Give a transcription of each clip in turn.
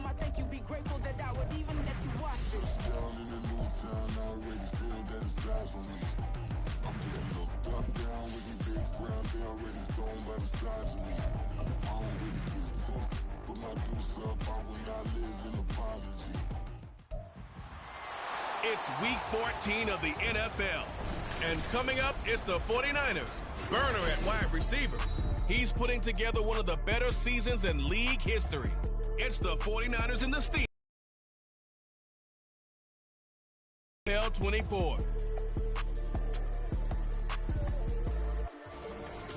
I think you'd be grateful that I would even let you watch this. Down in the new town, I already feel that it's eyes on me. I'm getting looked up, down with these big crowds, they already thrown by the size of me. I don't really give a fuck, put my deuce up, I will not live in apology. It's week 14 of the NFL. And coming up, it's the 49ers. Burner at wide receiver. He's putting together one of the better seasons in league history. It's the 49ers in the Steel. 24.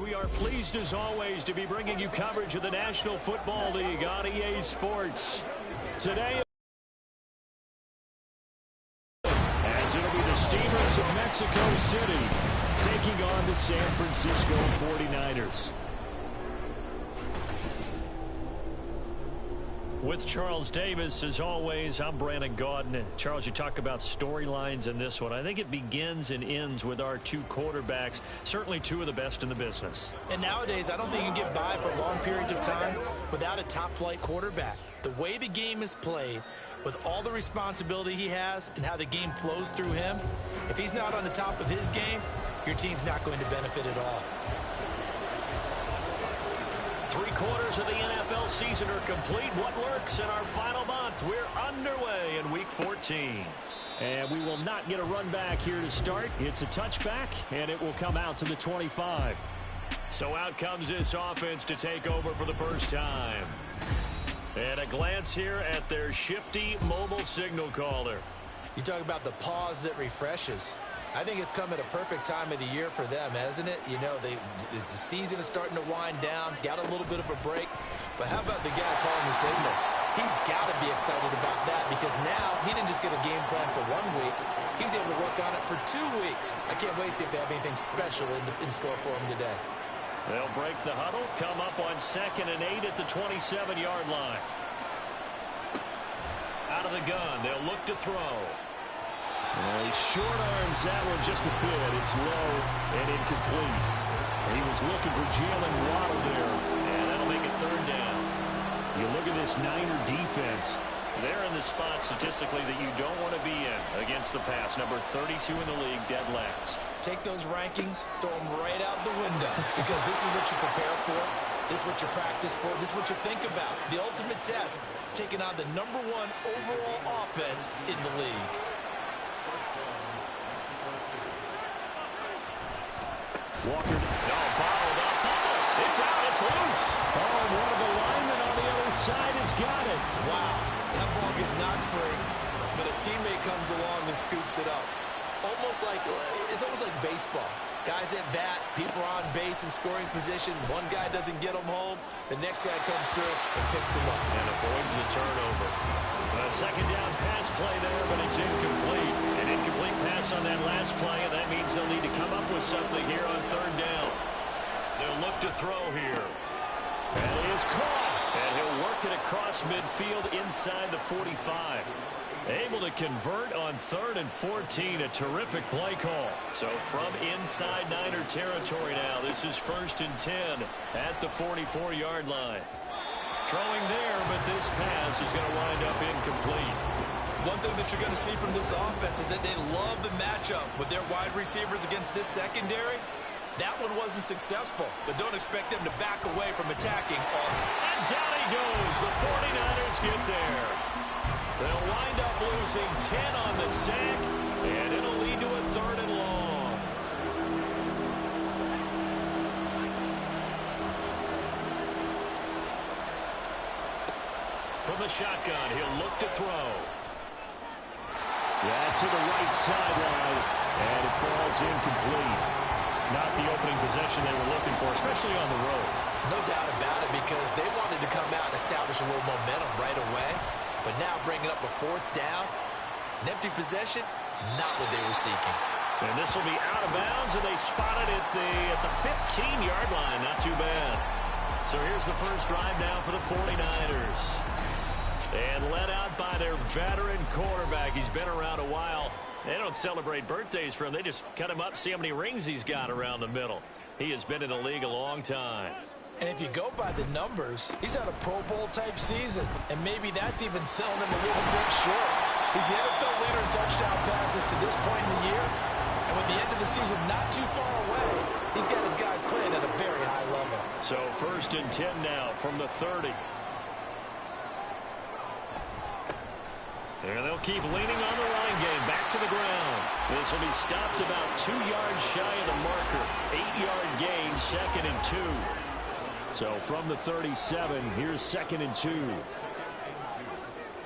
We are pleased as always to be bringing you coverage of the National Football League on EA Sports. Today, as it'll be the Steamers of Mexico City taking on the San Francisco 49ers. With Charles Davis, as always, I'm Brandon Gaudin. Charles, you talk about storylines in this one. I think it begins and ends with our two quarterbacks, certainly two of the best in the business. And nowadays, I don't think you can get by for long periods of time without a top-flight quarterback. The way the game is played, with all the responsibility he has and how the game flows through him, if he's not on the top of his game, your team's not going to benefit at all. 3/4 of the NFL season are complete. What lurks in our final month? We're underway in Week 14. And we will not get a run back here to start. It's a touchback, and it will come out to the 25. So out comes this offense to take over for the first time. And a glance here at their shifty mobile signal caller. You talk about the pause that refreshes. I think it's come at a perfect time of the year for them, hasn't it? You know, the season is starting to wind down, got a little bit of a break. But how about the guy calling the signals? He's got to be excited about that because now he didn't just get a game plan for 1 week. He's able to work on it for 2 weeks. I can't wait to see if they have anything special in store for him today. They'll break the huddle, come up on 2nd and 8 at the 27-yard line. Out of the gun, they'll look to throw. Well, he short arms that one just a bit. It's low and incomplete. He was looking for Jalen Waddle there, and that'll make it 3rd down. You look at this Niner defense. They're in the spot statistically that you don't want to be in against the pass. Number 32 in the league, dead last. Take those rankings, throw them right out the window because this is what you prepare for. This is what you practice for. This is what you think about. The ultimate test, taking on the #1 overall offense in the league. Walker, bottled up. It's out, it's loose. Oh, and one of the linemen on the other side has got it. Wow, that ball gets knocked free, but a teammate comes along and scoops it up. It's almost like baseball. Guys at bat, people are on base in scoring position. One guy doesn't get them home. The next guy comes through and picks him up. And avoids the turnover. A 2nd down pass play there, but it's incomplete. An incomplete pass on that last play, and that means they'll need to come up with something here on 3rd down. They'll look to throw here. And he is caught. And he'll work it across midfield inside the 45. Able to convert on 3rd and 14. A terrific play call. So from inside Niner territory now, this is 1st and 10 at the 44-yard line. Throwing there, but this pass is going to wind up incomplete. One thing that you're going to see from this offense is that they love the matchup with their wide receivers against this secondary. That one wasn't successful, but don't expect them to back away from attacking. And down he goes. The 49ers get there. They'll wind up losing 10 on the sack, and it'll lead to a 3rd and long. From the shotgun, he'll look to throw. Yeah, to the right sideline, and it falls incomplete. Not the opening possession they were looking for, especially on the road. No doubt about it, because they wanted to come out and establish a little momentum right away. But now bringing up a 4th down, an empty possession, not what they were seeking. And this will be out of bounds, and they spot it at the 15-yard line. Not too bad. So here's the first drive now for the 49ers. And led out by their veteran quarterback. He's been around a while. They don't celebrate birthdays for him. They just cut him up, see how many rings he's got around the middle. He has been in the league a long time. And if you go by the numbers, he's had a Pro Bowl-type season, and maybe that's even selling him a little bit short. He's the NFL leader in touchdown passes to this point in the year, and with the end of the season not too far away, he's got his guys playing at a very high level. So 1st and 10 now from the 30. And they'll keep leaning on the running game. Back to the ground. This will be stopped about 2 yards shy of the marker. 8-yard gain, 2nd and 2. So from the 37, here's 2nd and 2.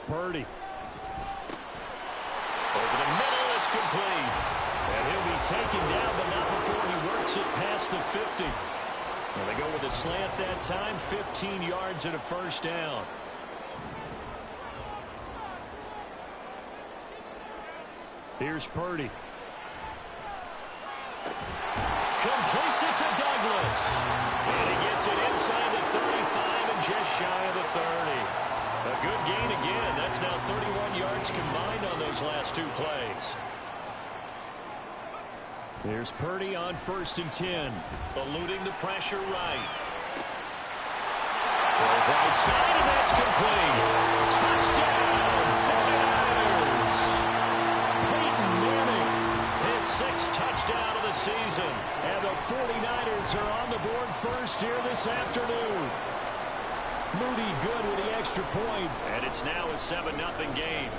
Purdy. Over the middle, it's complete. And he'll be taken down, but not before he works it past the 50. And they go with a slant that time, 15 yards and a 1st down. Here's Purdy. Completes it to Douglas. And he gets it inside the 35 and just shy of the 30. A good gain again. That's now 31 yards combined on those last 2 plays. Here's Purdy on 1st and 10. Eluding the pressure right. Throws right side, and that's complete. Touchdown, 49ers. Peyton Manning, his 6th touchdown of the season. And the 49ers are on the board first here this afternoon. Moody good with the extra point, and it's now a 7-0 game.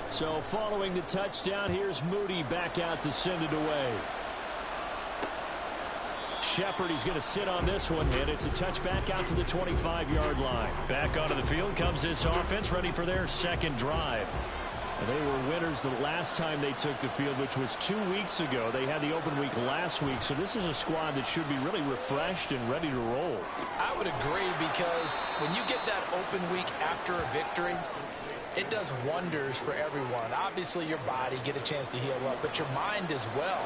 So following the touchdown, here's Moody back out to send it away. Shepard, he's going to sit on this one, and it's a touchback out to the 25-yard line. Back onto the field comes this offense, ready for their 2nd drive. They were winners the last time they took the field, which was 2 weeks ago. They had the open week last week, so this is a squad that should be really refreshed and ready to roll. I would agree, because when you get that open week after a victory, it does wonders for everyone. Obviously, your body get a chance to heal up, but your mind as well.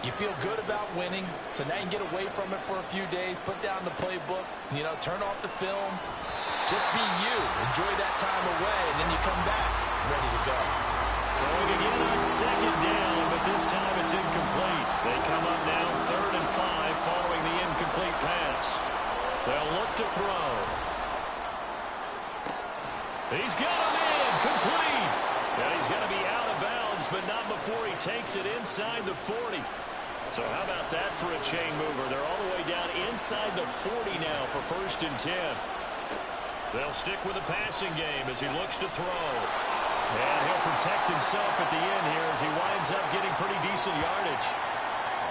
You feel good about winning, so now you can get away from it for a few days, put down the playbook, turn off the film. Just be you. Enjoy that time away, and then you come back ready to go. Throwing again on 2nd down, but this time it's incomplete. They come up now 3rd and 5 following the incomplete pass. They'll look to throw. He's got him in, complete. And he's going to be out of bounds, but not before he takes it inside the 40. So how about that for a chain mover? They're all the way down inside the 40 now for 1st and 10. They'll stick with the passing game as he looks to throw. And he'll protect himself at the end here as he winds up getting pretty decent yardage.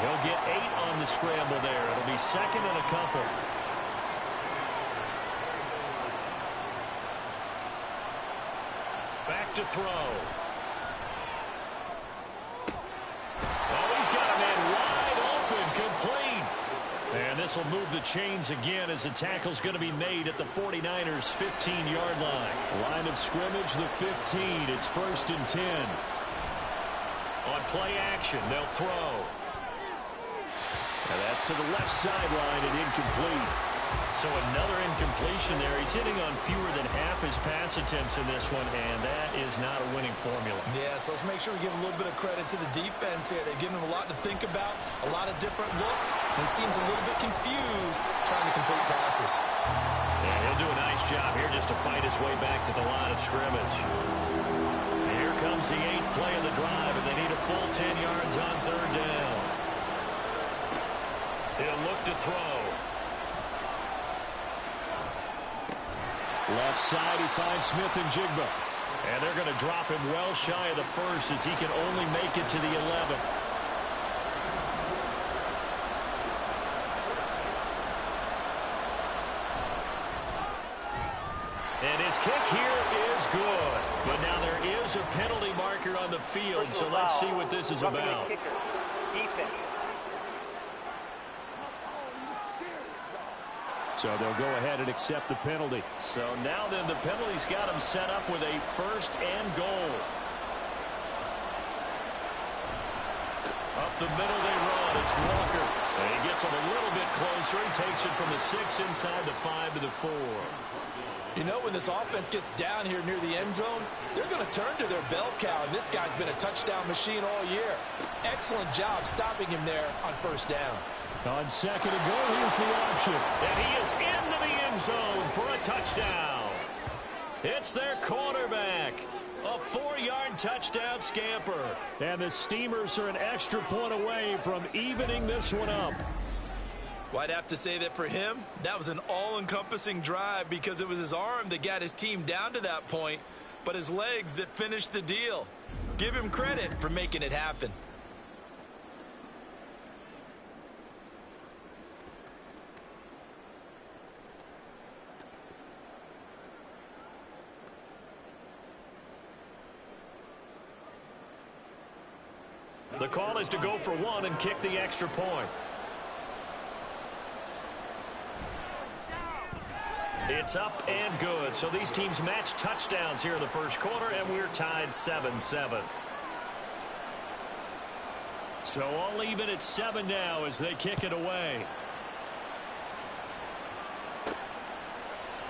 He'll get 8 on the scramble there. It'll be 2nd and a couple. Back to throw. Oh, he's got a man wide open, complete. And this will move the chains again as the tackle's going to be made at the 49ers' 15-yard line. Line of scrimmage, the 15. It's 1st and 10. On play action, they'll throw. And that's to the left sideline and incomplete. So another incompletion there. He's hitting on fewer than half his pass attempts in this one, and that is not a winning formula. Yeah, so let's make sure we give a little bit of credit to the defense here. They've given him a lot to think about, a lot of different looks, and he seems a little bit confused trying to complete passes. Yeah, he'll do a nice job here just to fight his way back to the line of scrimmage. And here comes the 8th play of the drive, and they need a full 10 yards on 3rd down. He'll look to throw. Left side, he finds Smith and Jigba. And they're going to drop him well shy of the 1st as he can only make it to the 11. And his kick here is good. But now there is a penalty marker on the field, so let's see what this is about. So they'll go ahead and accept the penalty. So now then the penalty's got him set up with a 1st and goal. Up the middle they run. It's Walker. And he gets him a little bit closer. He takes it from the 6 inside the 5 to the 4. When this offense gets down here near the end zone, they're going to turn to their bell cow, and this guy's been a touchdown machine all year. Excellent job stopping him there on 1st down. On second and goal, here's the option. And he is into the end zone for a touchdown. It's their quarterback. A 4-yard touchdown scamper. And the Steamers are an extra point away from evening this one up. Well, I'd have to say that for him, that was an all-encompassing drive because it was his arm that got his team down to that point, but his legs that finished the deal. Give him credit for making it happen. The call is to go for one and kick the extra point. It's up and good. So these teams match touchdowns here in the first quarter, and we're tied 7-7. So all even at 7 now as they kick it away.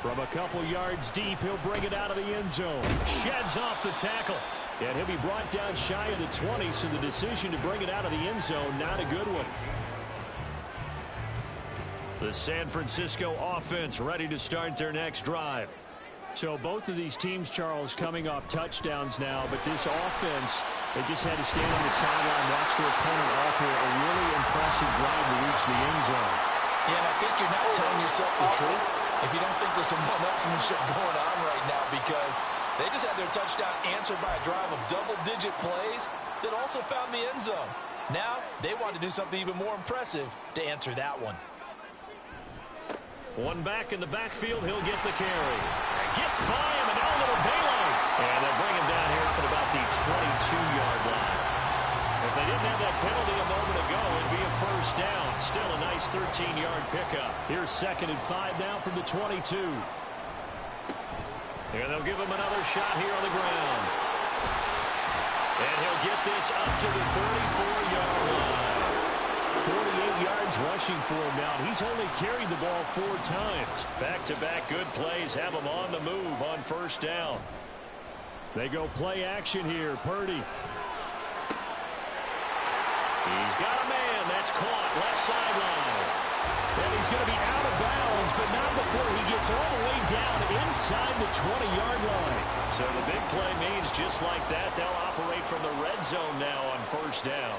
From a couple yards deep, he'll bring it out of the end zone. Sheds off the tackle. And he'll be brought down shy of the 20, so the decision to bring it out of the end zone, not a good one. The San Francisco offense ready to start their next drive. So both of these teams, Charles, coming off touchdowns now, but this offense, they just had to stand on the sideline, watch their opponent offer a really impressive drive to reach the end zone. Yeah, and I think you're not telling yourself the truth if you don't think there's some one-upsmanship going on right now, because they just had their touchdown answered by a drive of double-digit plays that also found the end zone. Now, they want to do something even more impressive to answer that one. One back in the backfield, he'll get the carry. Gets by him, and now a little daylight. And they'll bring him down here up at about the 22-yard line. If they didn't have that penalty a moment ago, it'd be a first down. Still a nice 13-yard pickup. Here's 2nd and 5 now from the 22. And they'll give him another shot here on the ground. And he'll get this up to the 34-yard line. 48 yards rushing for him now. He's only carried the ball 4 times. Back-to-back good plays have him on the move on first down. They go play action here. Purdy. He's got a man. That's caught. Left sideline. And he's going to be out of bounds, but not before he gets all the way down inside the 20-yard line. So the big play means just like that, they'll operate from the red zone now on first down.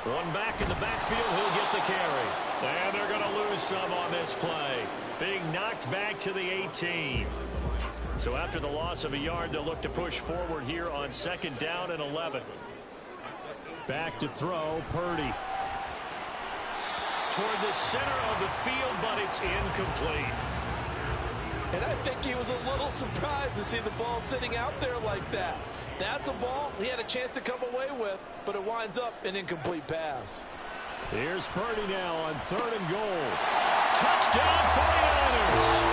One back in the backfield, he'll get the carry. And they're going to lose some on this play. Being knocked back to the 18. So after the loss of a yard, they'll look to push forward here on 2nd down and 11. Back to throw, Purdy. Toward the center of the field, but it's incomplete. And I think he was a little surprised to see the ball sitting out there like that. That's a ball he had a chance to come away with, but it winds up an incomplete pass. Here's Purdy now on 3rd and goal. Touchdown 49ers!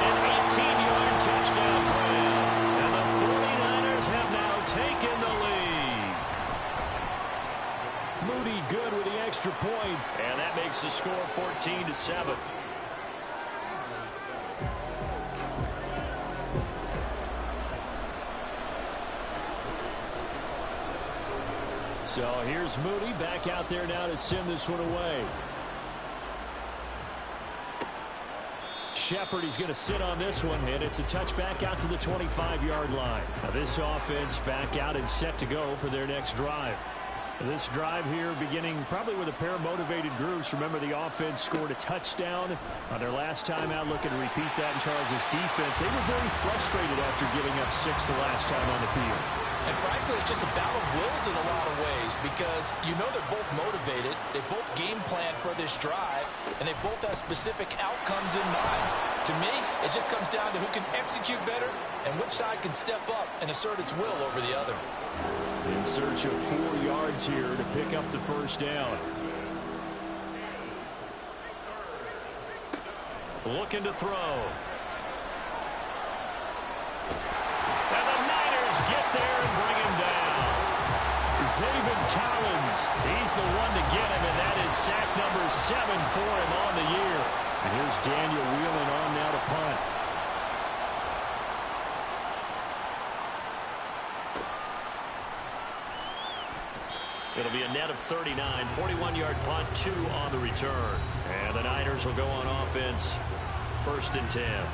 An 18-yard touchdown grab. And the 49ers have now taken the lead. Moody good with the extra point, and that makes the score 14-7. So here's Moody back out there now to send this one away. Shepard, he's going to sit on this one, and it's a touchback out to the 25-yard line. Now this offense back out and set to go for their next drive. This drive here beginning probably with a pair of motivated groups. Remember, the offense scored a touchdown on their last time out, looking to repeat that in Charles's defense. They were very frustrated after giving up 6 the last time on the field. And frankly, it's just a battle of wills in a lot of ways, because you know they're both motivated, they both game plan for this drive, and they both have specific outcomes in mind. To me, it just comes down to who can execute better and which side can step up and assert its will over the other. In search of 4 yards here to pick up the first down. Looking to throw. And the Niners get there and bring him down. Zaven Collins, he's the one to get him, and that is sack number 7 for him on the year. And here's Daniel Whelan on now to punt. It'll be a net of 39, 41-yard punt, 2 on the return. And the Niners will go on offense, 1st and 10.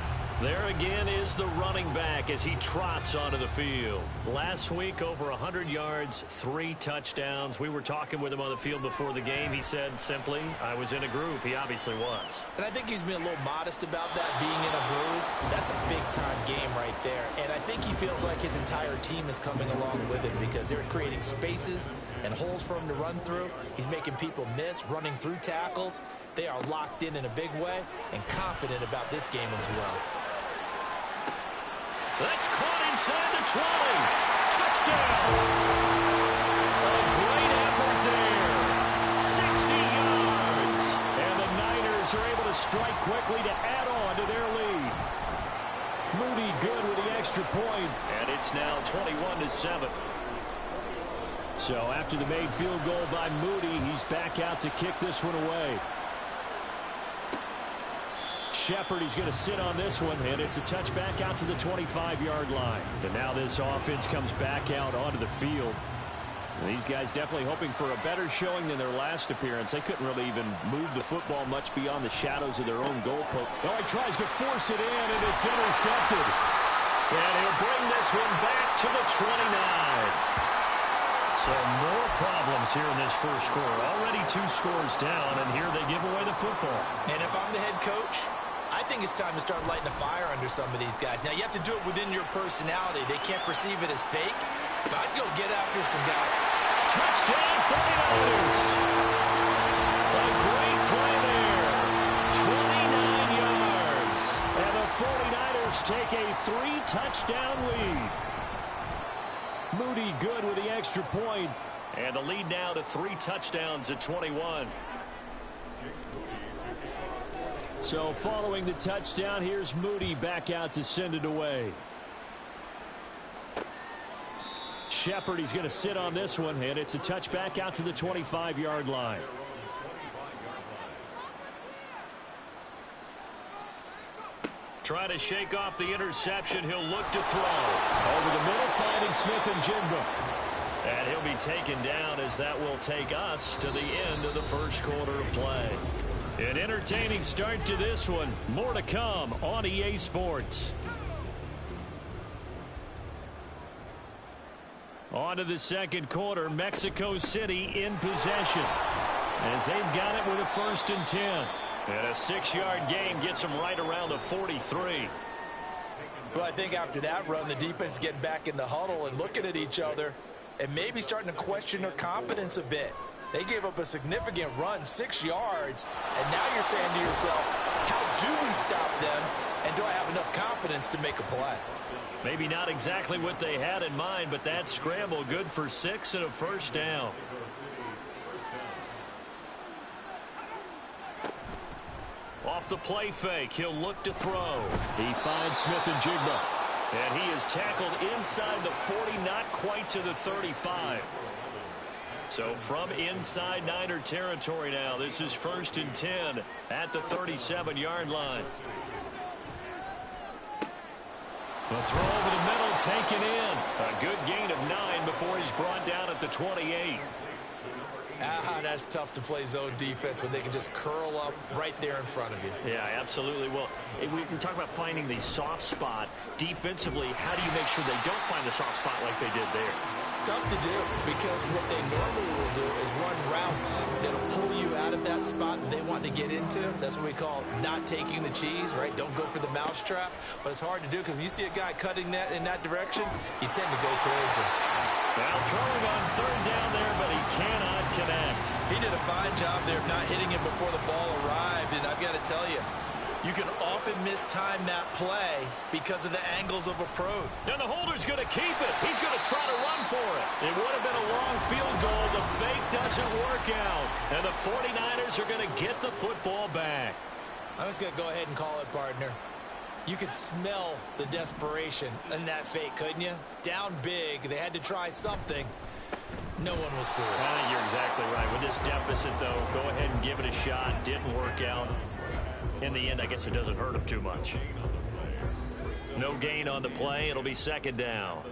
There again is the running back as he trots onto the field. Last week, over 100 yards, 3 touchdowns. We were talking with him on the field before the game. He said simply, I was in a groove. He obviously was. And I think he's been a little modest about that, being in a groove. That's a big-time game right there. And I think he feels like his entire team is coming along with him because they're creating spaces and holes for him to run through. He's making people miss, running through tackles. They are locked in a big way and confident about this game as well. That's caught inside the 20. Touchdown. A great effort there. 60 yards. And the Niners are able to strike quickly to add on to their lead. Moody good with the extra point. And it's now 21-7. So after the made field goal by Moody, he's back out to kick this one away. Shepard, he's going to sit on this one, and it's a touchback out to the 25-yard line. And now this offense comes back out onto the field. And these guys definitely hoping for a better showing than their last appearance. They couldn't really even move the football much beyond the shadows of their own goalpost. Oh, he tries to force it in, and it's intercepted. And he'll bring this one back to the 29. So more problems here in this first quarter. Already 2 scores down, and here they give away the football. And if I'm the head coach, I think it's time to start lighting a fire under some of these guys. Now, you have to do it within your personality. They can't perceive it as fake, but I'd go get after some guys. Touchdown, 49ers. A great play there. 29 yards. And the 49ers take a 3-touchdown lead. Moody good with the extra point. And the lead now to 3 touchdowns at 21. So following the touchdown, here's Moody back out to send it away. Shepard, he's going to sit on this one, and it's a touchback out to the 25-yard line. Trying to shake off the interception. He'll look to throw. Over the middle, finding Smith and Jigba. And he'll be taken down as that will take us to the end of the first quarter of play. An entertaining start to this one. More to come on EA Sports. On to the second quarter. Mexico City in possession as they've got it with a 1st and 10. And a 6-yard gain gets them right around the 43. Well, I think after that run, the defense is getting back in the huddle and looking at each other and maybe starting to question their confidence a bit. They gave up a significant run, 6 yards, and now you're saying to yourself, how do we stop them, and do I have enough confidence to make a play? Maybe not exactly what they had in mind, but that scramble good for 6 and a 1st down. Off the play fake, he'll look to throw. He finds Smith and Jigba. And he is tackled inside the 40, not quite to the 35. So from inside Niner territory now, this is 1st and 10 at the 37-yard line. The throw over the middle taken in. A good gain of 9 before he's brought down at the 28. That's tough to play zone defense when they can just curl up right there in front of you. Yeah, absolutely. Well, we talk about finding the soft spot. Defensively, how do you make sure they don't find the soft spot like they did there? Tough to do, because what they normally will do is run routes that'll pull you out of that spot that they want to get into. That's what we call not taking the cheese, right? Don't go for the mousetrap. But it's hard to do because when you see a guy cutting that in that direction, you tend to go towards him. Well, throwing on 3rd down there, but he cannot connect. He did a fine job there of not hitting him before the ball arrived, and I've got to tell you, you can often mistime that play because of the angles of approach. And the holder's going to keep it. He's going to try to run for it. It would have been a long field goal. The fake doesn't work out. And the 49ers are going to get the football back. I'm just going to go ahead and call it, partner. You could smell the desperation in that fake, couldn't you? Down big. They had to try something. No one was fooled. I think you're exactly right. With this deficit, though, go ahead and give it a shot. Didn't work out. In the end, I guess it doesn't hurt him too much. No gain on the play. It'll be 2nd down.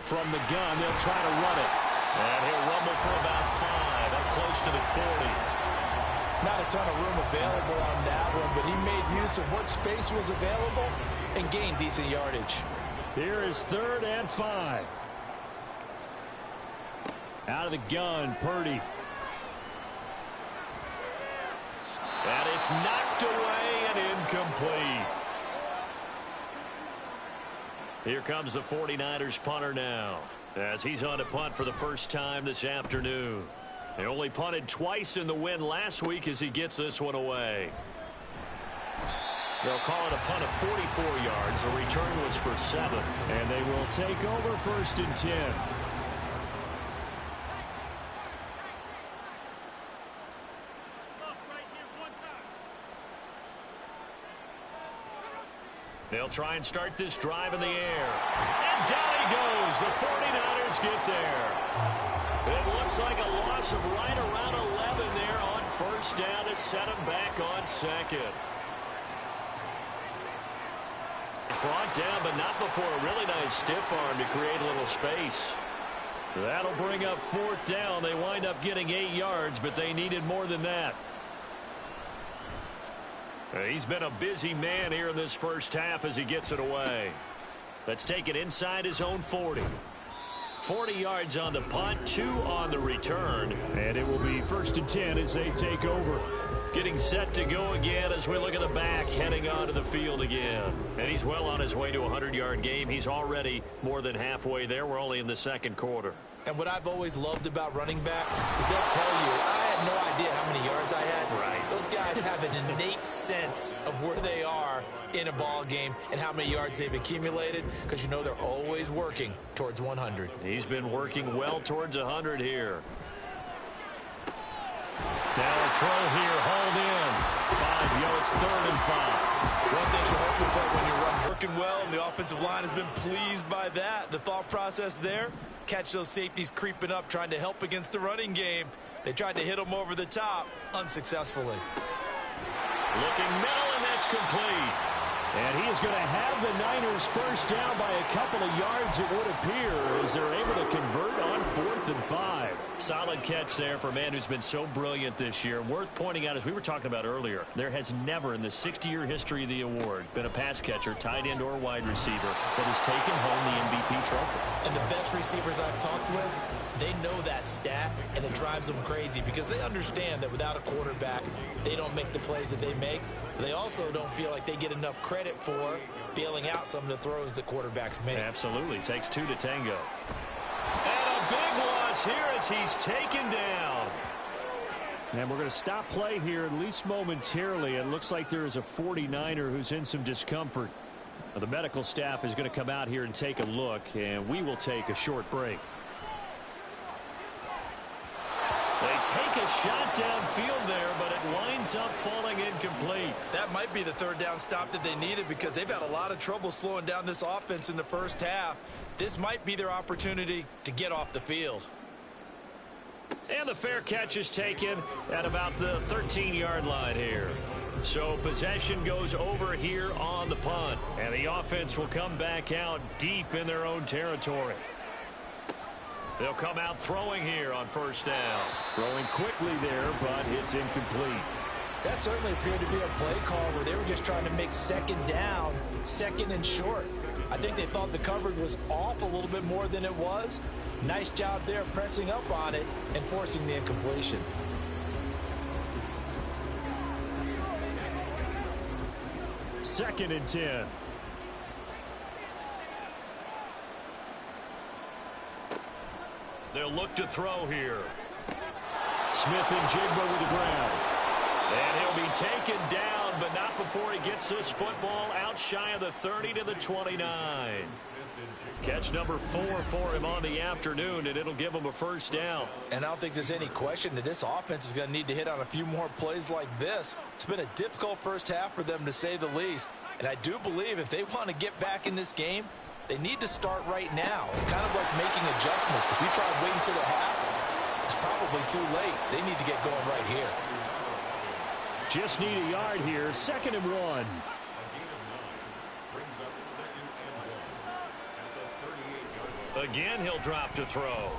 From the gun, they'll try to run it. And he'll rumble for about 5, up close to the 40. Not a ton of room available on that one, but he made use of what space was available and gained decent yardage. Here is 3rd and 5. Out of the gun, Purdy. And it's knocked away and incomplete. Here comes the 49ers punter now, as he's on to punt for the first time this afternoon. He only punted twice in the win last week as he gets this one away. They'll call it a punt of 44 yards. The return was for 7. And they will take over 1st and 10. They'll try and start this drive in the air. And down he goes. The 49ers get there. It looks like a loss of right around 11 there on 1st down to set him back on 2nd. It's brought down, but not before a really nice stiff arm to create a little space. That'll bring up 4th down. They wind up getting 8 yards, but they needed more than that. He's been a busy man here in this first half as he gets it away. Let's take it inside his own 40. 40 yards on the punt, 2 on the return. And it will be 1st and 10 as they take over. Getting set to go again as we look at the back, heading onto the field again. And he's well on his way to a 100-yard game. He's already more than halfway there. We're only in the 2nd quarter. And what I've always loved about running backs is they'll tell you, I had no idea how many yards I had. Right. Those guys have an innate sense of where they are in a ball game and how many yards they've accumulated, because you know they're always working towards 100. He's been working well towards 100 here. Now a throw here, hauled in. 5 yards, 3rd and 5. One thing you're hoping for when you run, working well, and the offensive line has been pleased by that. The thought process there, catch those safeties creeping up, trying to help against the running game. They tried to hit them over the top, unsuccessfully. Looking middle, and that's complete. And he is going to have the Niners first down by a couple of yards, it would appear, as they're able to convert on 4th and 5. Solid catch there for a man who's been so brilliant this year. Worth pointing out, as we were talking about earlier, there has never in the 60-year history of the award been a pass catcher, tight end or wide receiver, that has taken home the MVP trophy. And the best receivers I've talked with, they know that stat, and it drives them crazy because they understand that without a quarterback, they don't make the plays that they make. They also don't feel like they get enough credit for bailing out some of the throws the quarterbacks make. Absolutely. Takes 2 to tango. And a big loss here as he's taken down. And we're going to stop play here, at least momentarily. It looks like there is a 49er who's in some discomfort. The medical staff is going to come out here and take a look, and we will take a short break. They take a shot downfield there, but it winds up falling incomplete. That might be the 3rd down stop that they needed because they've had a lot of trouble slowing down this offense in the first half. This might be their opportunity to get off the field. And the fair catch is taken at about the 13-yard line here. So possession goes over here on the punt, and the offense will come back out deep in their own territory. They'll come out throwing here on 1st down. Throwing quickly there, but it's incomplete. That certainly appeared to be a play call where they were just trying to make 2nd down, 2nd and short. I think they thought the coverage was off a little bit more than it was. Nice job there pressing up on it and forcing the incompletion. Second and 10. They'll look to throw here. Smith and Jigba with the ground. And he'll be taken down, but not before he gets this football out shy of the 30 to the 29. Catch number 4 for him on the afternoon, and it'll give him a 1st down. And I don't think there's any question that this offense is going to need to hit on a few more plays like this. It's been a difficult first half for them, to say the least. And I do believe if they want to get back in this game, they need to start right now. It's kind of like making adjustments. If you try to wait until the half, it's probably too late. They need to get going right here. Just need a yard here. 2nd and 1. Again, he'll drop to throw.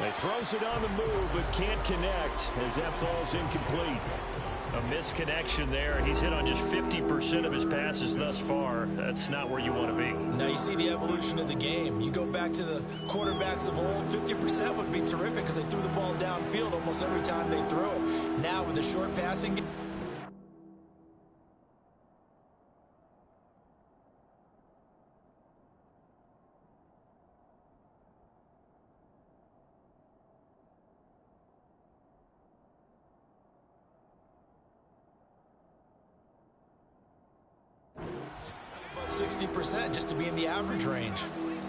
He throws it on the move, but can't connect as that falls incomplete. A misconnection there. He's hit on just 50% of his passes thus far. That's not where you want to be. Now you see the evolution of the game. You go back to the quarterbacks of old, 50% would be terrific because they threw the ball downfield almost every time they threw it. Now with the short passing game, 60% just to be in the average range.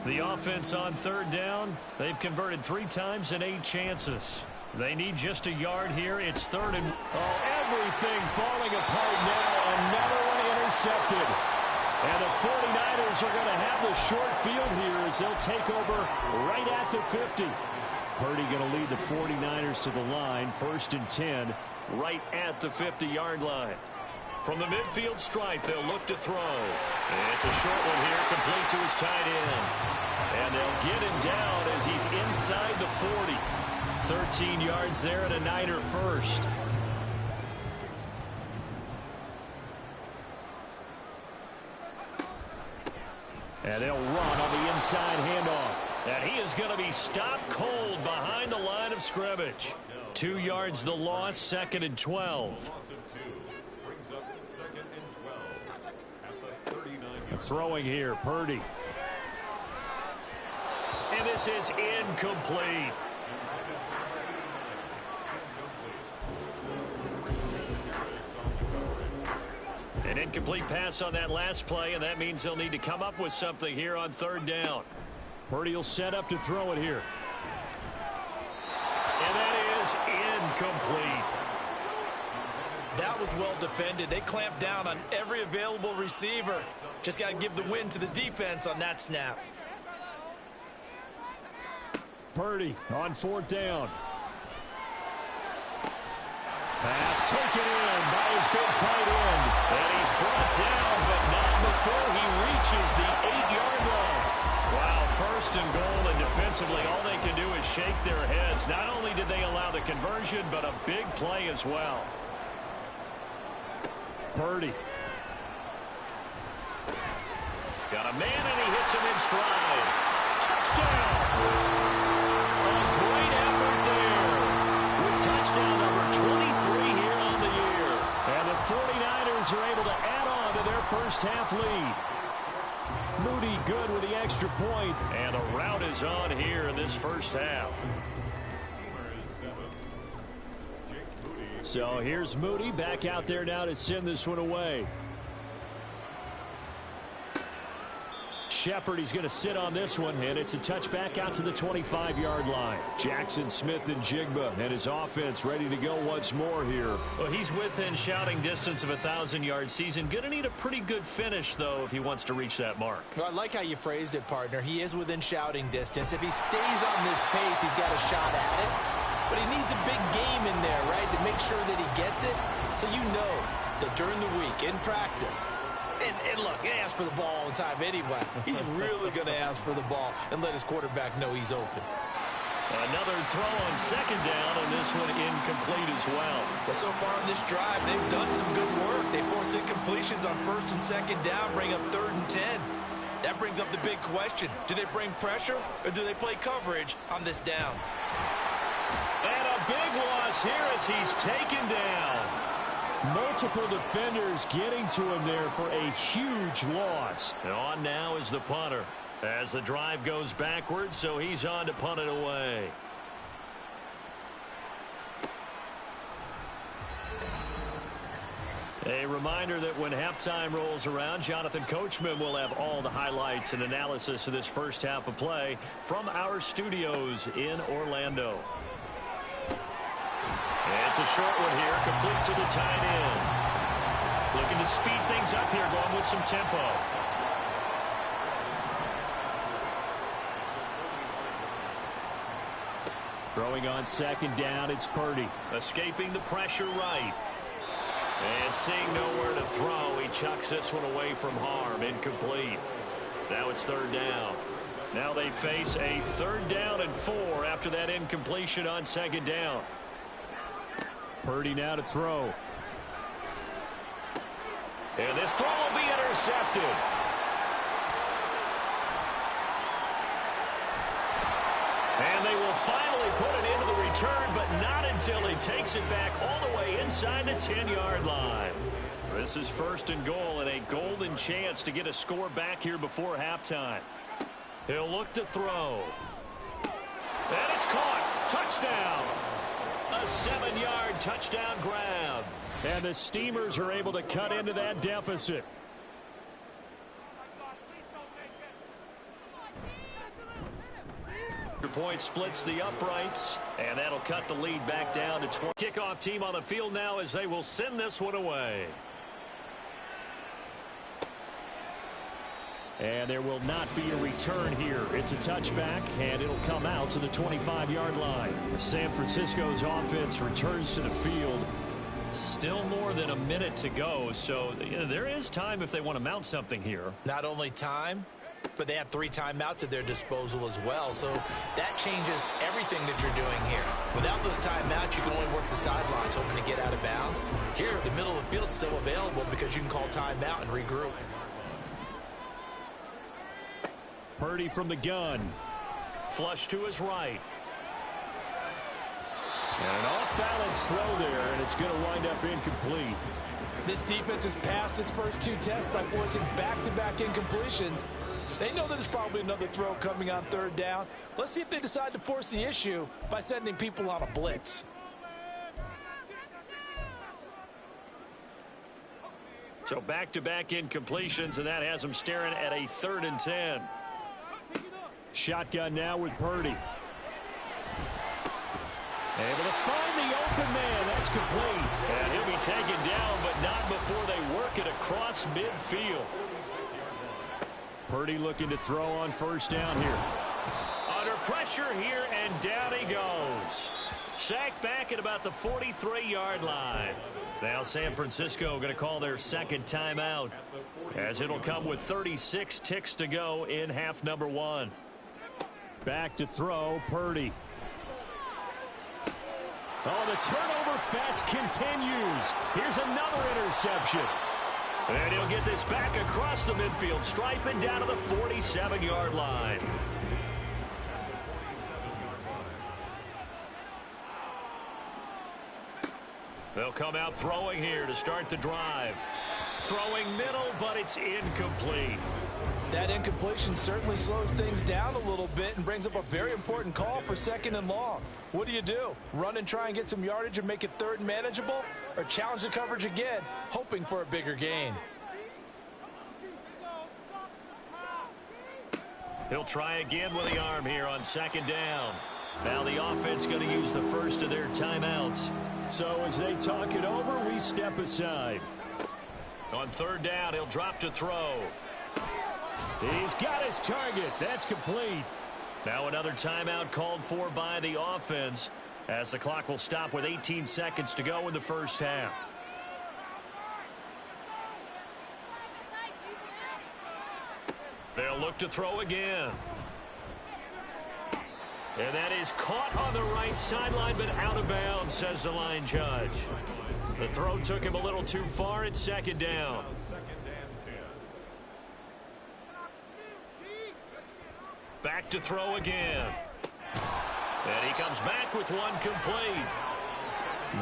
The offense on third down, they've converted 3 times in 8 chances. They need just a yard here. It's third and... Oh, everything falling apart now. Another one intercepted. And the 49ers are going to have the short field here as they'll take over right at the 50. Purdy going to lead the 49ers to the line. 1st and 10, right at the 50-yard line. From the midfield stripe, they'll look to throw. It's a short one here, complete to his tight end. And they'll get him down as he's inside the 40. 13 yards there and a Niner first. And they'll run on the inside handoff. And he is going to be stopped cold behind the line of scrimmage. 2 yards the loss, 2nd and 12. Throwing here, Purdy. And this is incomplete. An incomplete pass on that last play, and that means they'll need to come up with something here on third down. Purdy will set up to throw it here. And that is incomplete. That was well defended. They clamped down on every available receiver. Just got to give the win to the defense on that snap. Purdy on 4th down. Pass taken in by his big tight end. And he's brought down, but not before he reaches the 8-yard line. Wow, 1st and goal, and defensively all they can do is shake their heads. Not only did they allow the conversion, but a big play as well. Purdy. Got a man, and he hits him in stride. Touchdown! A great effort there. With touchdown number 23 here on the year. And the 49ers are able to add on to their first half lead. Moody good with the extra point, and a rout is on here in this first half. So here's Moody back out there now to send this one away. Shepard, he's going to sit on this one, and it's a touchback out to the 25-yard line. Jackson, Smith, and Jigba, and his offense ready to go once more here. Well, he's within shouting distance of a 1,000-yard season. Going to need a pretty good finish, though, if he wants to reach that mark. Well, I like how you phrased it, partner. He is within shouting distance. If he stays on this pace, he's got a shot at it. But he needs a big game in there, right, to make sure that he gets it. So you know that during the week, in practice, and look, he asks for the ball all the time anyway. He's really going to ask for the ball and let his quarterback know he's open. Another throw on 2nd down, and this one incomplete as well. But so far on this drive, they've done some good work. They force incompletions on 1st and 2nd down, bring up 3rd and 10. That brings up the big question. Do they bring pressure, or do they play coverage on this down? And a big loss here as he's taken down. Multiple defenders getting to him there for a huge loss. And on now is the punter as the drive goes backwards, so he's on to punt it away. A reminder that when halftime rolls around, Jonathan Coachman will have all the highlights and analysis of this first half of play from our studios in Orlando. It's a short one here, complete to the tight end. Looking to speed things up here, going with some tempo. Throwing on 2nd down, it's Purdy. Escaping the pressure right. And seeing nowhere to throw, he chucks this one away from harm. Incomplete. Now it's 3rd down. Now they face a 3rd down and 4 after that incompletion on 2nd down. Purdy now to throw. And this throw will be intercepted. And they will finally put it into the return, but not until he takes it back all the way inside the 10-yard line. This is 1st and goal and a golden chance to get a score back here before halftime. He'll look to throw. And it's caught. Touchdown. A 7-yard touchdown grab. And the Steamers are able to cut into that deficit. The point splits the uprights, and that'll cut the lead back down to 20. Kickoff team on the field now as they will send this one away. And there will not be a return here. It's a touchback, and it'll come out to the 25-yard line. San Francisco's offense returns to the field. Still more than a minute to go, so there is time if they want to mount something here. Not only time, but they have 3 timeouts at their disposal as well, so that changes everything that you're doing here. Without those timeouts, you can only work the sidelines, hoping to get out of bounds. Here, the middle of the field is still available because you can call timeout and regroup. Purdy from the gun. Flush to his right. And an off-balance throw there, and it's going to wind up incomplete. This defense has passed its first 2 tests by forcing back-to-back incompletions. They know there's probably another throw coming on 3rd down. Let's see if they decide to force the issue by sending people on a blitz. So back-to-back incompletions, and that has them staring at a 3rd and 10. Shotgun now with Purdy. Able to find the open man. That's complete. And he'll be taken down, but not before they work it across midfield. Purdy looking to throw on 1st down here. Under pressure here, and down he goes. Sacked back at about the 43-yard line. Now San Francisco going to call their 2nd timeout, as it'll come with 36 ticks to go in half number 1. Back to throw, Purdy. Oh, the turnover fest continues. Here's another interception. And he'll get this back across the midfield stripe and down to the 47-yard line. They'll come out throwing here to start the drive. Throwing middle, but it's incomplete. That incompletion certainly slows things down a little bit and brings up a very important call for 2nd and long. What do? Run and try and get some yardage and make it 3rd and manageable? Or challenge the coverage again, hoping for a bigger gain? He'll try again with the arm here on 2nd down. Now the offense going to use the first of their timeouts. So as they talk it over, we step aside. On 3rd down, he'll drop to throw. He's got his target. That's complete. Now another timeout called for by the offense, as the clock will stop with 18 seconds to go in the 1st half. They'll look to throw again. And that is caught on the right sideline, but out of bounds, says the line judge. The throw took him a little too far. It's 2nd down. Back to throw again. And he comes back with one complete.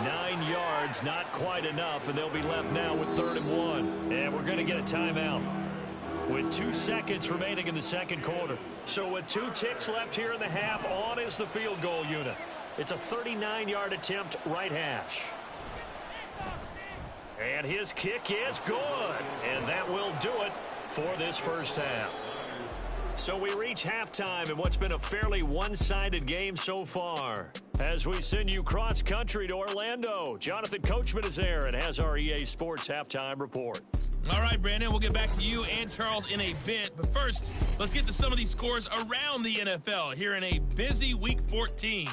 9 yards, not quite enough, and they'll be left now with 3rd and 1. And we're going to get a timeout with 2 seconds remaining in the 2nd quarter. So with 2 ticks left here in the half, on is the field goal unit. It's a 39-yard attempt, right hash. And his kick is good. And that will do it for this 1st half. So we reach halftime in what's been a fairly one-sided game so far. As we send you cross-country to Orlando, Jonathan Coachman is there and has our EA Sports halftime report. All right, Brandon, we'll get back to you and Charles in a bit. But first, let's get to some of these scores around the NFL here in a busy Week 14.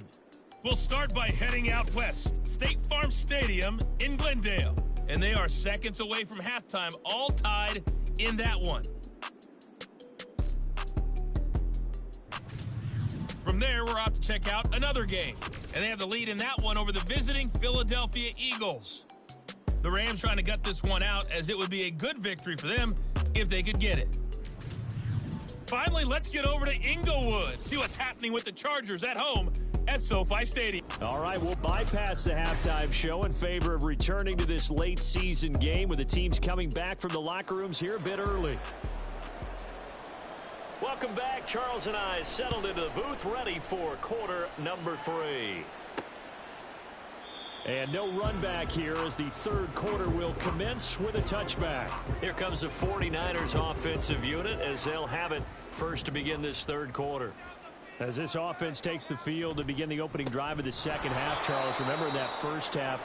We'll start by heading out west. State Farm Stadium in Glendale. And they are seconds away from halftime, all tied in that one. From there, we're off to check out another game. And they have the lead in that one over the visiting Philadelphia Eagles. The Rams trying to gut this one out, as it would be a good victory for them if they could get it. Finally, let's get over to Inglewood. See what's happening with the Chargers at home at SoFi Stadium. All right, we'll bypass the halftime show in favor of returning to this late season game with the teams coming back from the locker rooms here a bit early. Welcome back. Charles and I settled into the booth, ready for quarter number 3. And no run back here as the third quarter will commence with a touchback. Here comes the 49ers offensive unit as they'll have it first to begin this third quarter. As this offense takes the field to begin the opening drive of the second half, Charles, remember in that first half,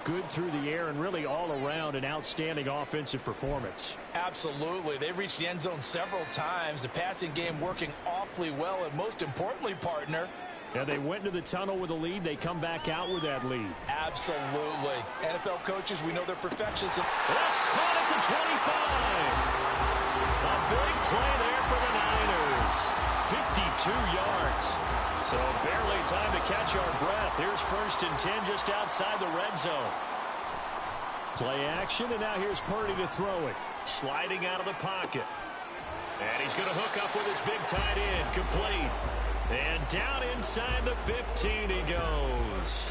good through the air and really all around an outstanding offensive performance. Absolutely. They reached the end zone several times. The passing game working awfully well, and most importantly, partner, yeah, they went into the tunnel with a lead. They come back out with that lead. Absolutely. NFL coaches, we know they're perfectionists. That's caught at the 25. A big play there for the Niners. 52 yards. So barely time to catch our breath. Here's 1st and 10 just outside the red zone. Play action, and now here's Purdy to throw it. Sliding out of the pocket. And he's going to hook up with his big tight end. Complete. And down inside the 15 he goes.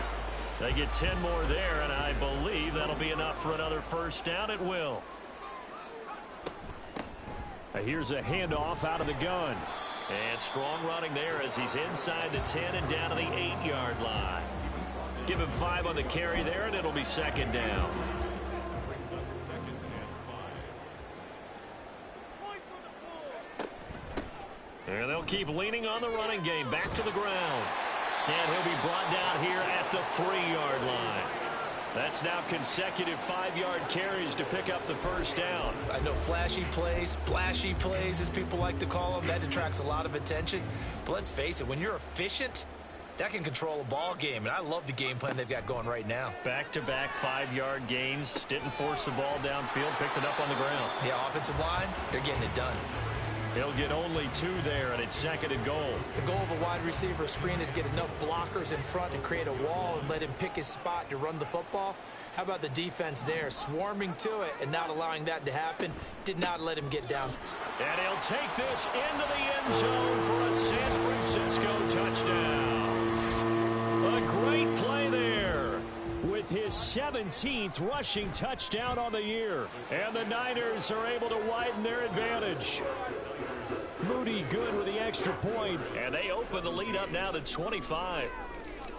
They get 10 more there, and I believe that'll be enough for another first down. It will. Here's a handoff out of the gun. And strong running there as he's inside the 10 and down to the 8-yard line. Give him 5 on the carry there, and it'll be second down. And they'll keep leaning on the running game. Back to the ground. And he'll be brought down here at the 3-yard line. That's now consecutive 5-yard carries to pick up the first down. I know flashy plays, splashy plays, as people like to call them, that attracts a lot of attention. But let's face it, when you're efficient, that can control a ball game. And I love the game plan they've got going right now. Back-to-back 5-yard gains. Didn't force the ball downfield. Picked it up on the ground. Yeah, offensive line, they're getting it done. He'll get only 2 there, and it's 2nd and goal. The goal of a wide receiver screen is get enough blockers in front to create a wall and let him pick his spot to run the football. How about the defense there, swarming to it and not allowing that to happen? Did not let him get down. And he'll take this into the end zone for a San Francisco touchdown. A great play there with his 17th rushing touchdown on the year. And the Niners are able to widen their advantage. Moody good with the extra point, and they open the lead up now to 25.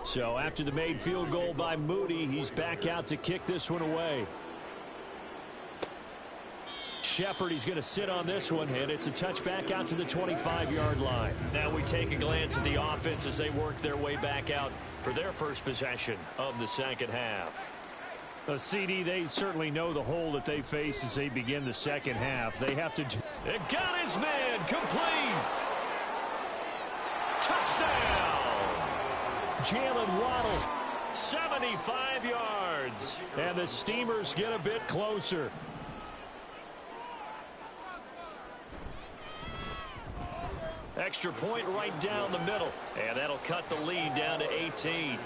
So after the made field goal by Moody, he's back out to kick this one away. Shepard, he's going to sit on this one, and it's a touchback out to the 25-yard line. Now we take a glance at the offense as they work their way back out for their first possession of the second half. CD, they certainly know the hole that they face as they begin the second half. They have to... It got his man complete. Touchdown. Jalen Waddle, 75 yards. And the Steamers get a bit closer. Extra point right down the middle. And that'll cut the lead down to 18.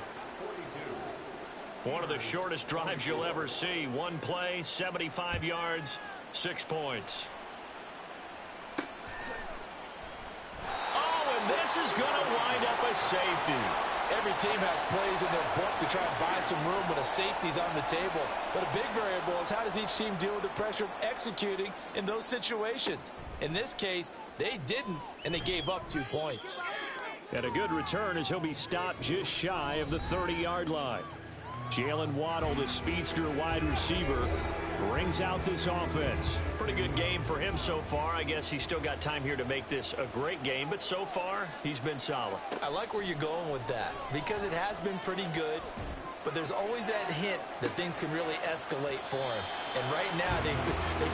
One of the shortest drives you'll ever see. One play, 75 yards, 6 points. Oh, and this is going to wind up a safety. Every team has plays in their book to try and buy some room when a safety's on the table. But a big variable is how does each team deal with the pressure of executing in those situations. In this case, they didn't, and they gave up 2 points. And a good return as he'll be stopped just shy of the 30-yard line. Jalen Waddle, the speedster wide receiver, brings out this offense. Pretty good game for him so far. I guess he's still got time here to make this a great game, but so far, he's been solid. I like where you're going with that because it has been pretty good, but there's always that hint that things can really escalate for him. And right now, they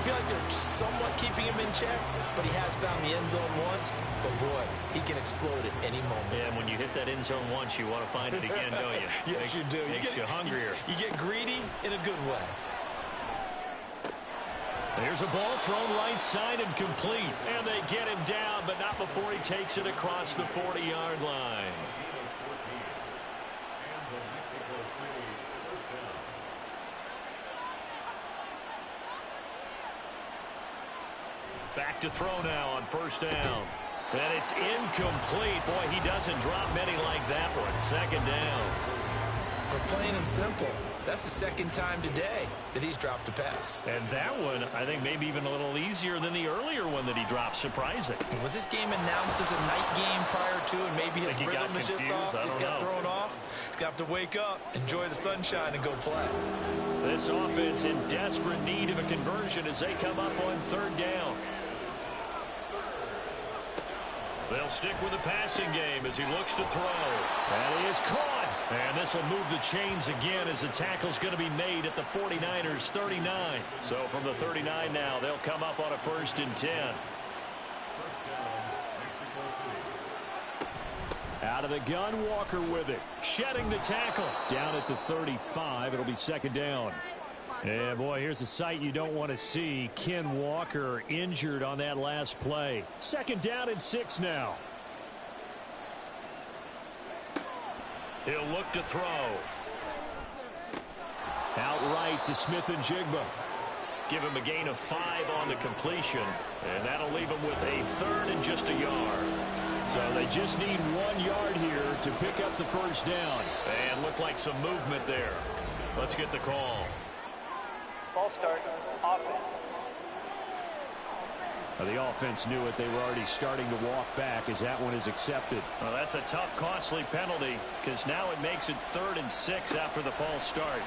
feel like they're somewhat keeping him in check, but he has found the end zone once. But, boy, he can explode at any moment. And when you hit that end zone once, you want to find it again, don't you? Yes, you do. Makes you hungrier. You get greedy in a good way. There's a ball thrown right side and complete. And they get him down, but not before he takes it across the 40-yard line. Back to throw now on first down. And it's incomplete. Boy, he doesn't drop many like that one. Second down. For plain and simple, that's the second time today that he's dropped a pass. And that one, I think, maybe even a little easier than the earlier one that he dropped. Surprising. Was this game announced as a night game prior to, and maybe his rhythm is just off? He's got thrown off. He's got to wake up, enjoy the sunshine, and go play. This offense in desperate need of a conversion as they come up on third down. They'll stick with the passing game as he looks to throw. And he is caught. And this will move the chains again as the tackle's going to be made at the 49ers 39. So from the 39 now, they'll come up on a 1st and 10. Out of the gun, Walker with it. Shedding the tackle. Down at the 35, it'll be second down. And, boy, here's a sight you don't want to see. Ken Walker injured on that last play. Second down and 6 now. He'll look to throw. Outright to Smith and Jigba. Give him a gain of 5 on the completion. And that'll leave him with a 3rd and just a yard. So they just need 1 yard here to pick up the first down. And look like some movement there. Let's get the call. Ball start, offense. The offense knew it. They were already starting to walk back as that one is accepted. Well, that's a tough, costly penalty because now it makes it 3rd and 6 after the false start.